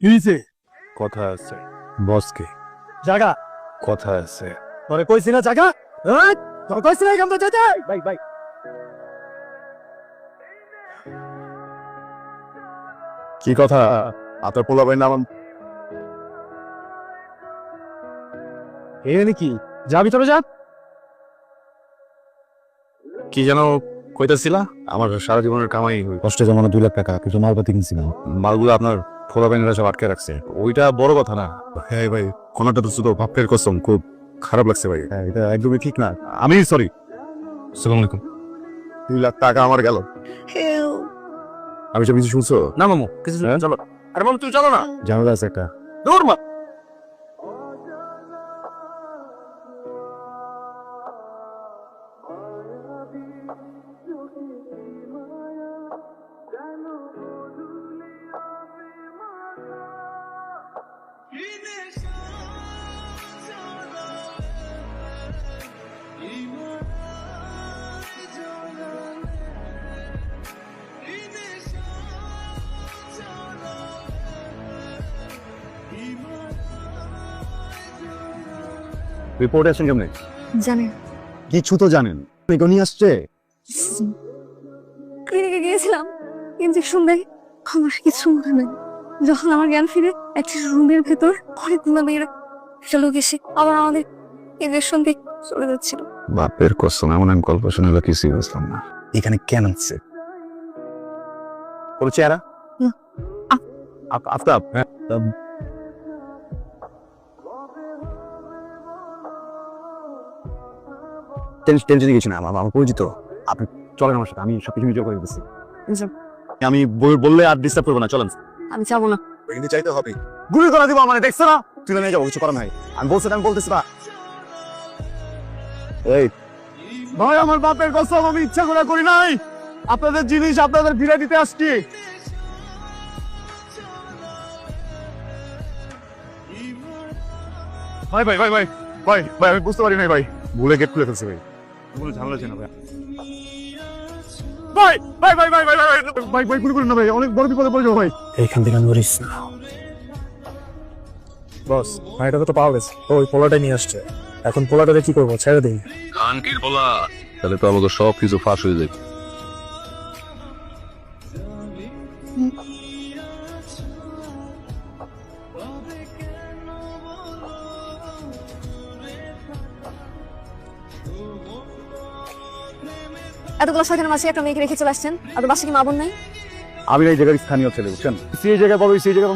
কি হইছে? কথা আছে বসকে, জাগা কথা আছে। তোরে কইছি না জাগা? হ্যাঁ তোর কইছি না কেমন যেতে? ভাই ভাই কি কথা? আপনার পোলা ভাই নাম এ নাকি যাবি তোরা যা। কি যেন কইতাছিলা? আমার সারা জীবনের কামাই কষ্টে জমানো 2 লাখ টাকা কিছু মালপাতি কিনছিলাম। মালগুলো আপনার পোলা ভাইরা সব আটকে রাখছে। ওইটা বড় কথা না। হ্যাঁ ভাই, কোনটা তো শুধু বাপের কসম, খুব খারাপ লাগছে ভাই। হ্যাঁ, এটা একদমই ঠিক না। আমি সরি। আসসালামু আলাইকুম। 2 লাখ টাকা আমার গেল। আমি সব কিছু শুনছো? না মামু কিছু হ্যাঁ? চলো। আরে মামু তুই চলো না। ঝামেলা আছে একটা। দৌড় মা। রিপোর্ট আছেন কেমনে? জানেন কিছু তো জানেন। কেউ নিয়ে আসছে? ক্লিনিকে গিয়েছিলাম ইঞ্জেকশন দেয়, আমার কিছু মনে নেই। যখন আমার জ্ঞান ফিরে একটা রুমের ভেতর অনেকগুলো মেয়েরা একটা লোক এসে আবার আমাদের ইঞ্জেকশন দিয়ে চলে যাচ্ছিল। বাপের কসম, এমন আমি গল্প শুনে কিছুই বুঝলাম না। এখানে কেন আসছে? কোনো চেহারা? না। আফতাব? হ্যাঁ। টেনশন কিছু না, আমার পরিচিত। আপনি চলেন আমার সাথে, আমি সবকিছু নিজে করে দিচ্ছি। আমি বললে আর ডিস্টার্ব করবো না, চলেন। আমি যাবো না। কিন্তু চাইতে হবে। গুলি করে দিব মানে, দেখছো না? তুলে নিয়ে যাবো, কিছু করার নাই। আমি বলতেছি না। এই ভাই আমার বাপের কসম আমি ইচ্ছা করে করি নাই। আপনাদের জিনিস আপনাদের ফিরে দিতে আসছি। ভাই ভাই ভাই ভাই ভাই ভাই আমি বুঝতে পারি নাই ভাই, ভুলে গেট খুলে ফেলছি ভাই। কোনো ঝামেলা ছিল না ভাই। ভাই ভাই ভাই ভাই ভাই ভাই ভাই ভাই গুলি করুন না ভাই, অনেক বড় বিপদে পড়ে যাবো ভাই। এইখান থেকে নড়িস না। বস ভাইটাকে তো পাওয়া গেছে, ওই পোলাটা নিয়ে আসছে। এখন পোলাটাকে কি করবো, ছেড়ে দিই? খানকির বলা তাহলে তো আমাকে সব কিছু ফাঁস হয়ে যাবে। এতগুলো শয়তানের মাঝে একটা মেয়েকে রেখে চলে আসছেন, আর বাসা কি মা বোন নাই? আমি এই জায়গার স্থানীয় ছেলে, বুঝছেন? সেই জায়গায় বলো, সেই জায়গায়